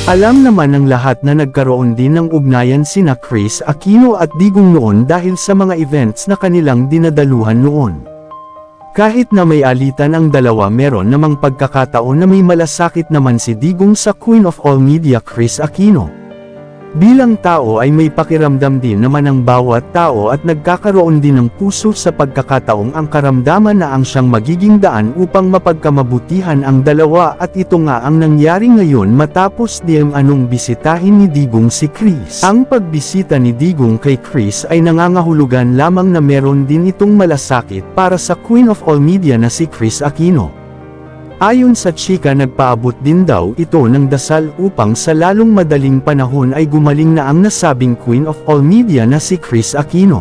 Alam naman ng lahat na nagkaroon din ng ugnayan sina Kris Aquino at Digong noon dahil sa mga events na kanilang dinadaluhan noon. Kahit na may alitan ang dalawa, meron namang pagkakataon na may malasakit naman si Digong sa Queen of All Media Kris Aquino. Bilang tao ay may pakiramdam din naman ang bawat tao at nagkakaroon din ng puso sa pagkakataong ang karamdaman na ang siyang magiging daan upang mapagkamabutihan ang dalawa, at ito nga ang nangyari ngayon matapos anong bisitahin ni Digong si Kris. Ang pagbisita ni Digong kay Kris ay nangangahulugan lamang na meron din itong malasakit para sa Queen of All Media na si Kris Aquino. Ayon sa chika, nagpaabot din daw ito ng dasal upang sa lalong madaling panahon ay gumaling na ang nasabing Queen of All Media na si Kris Aquino.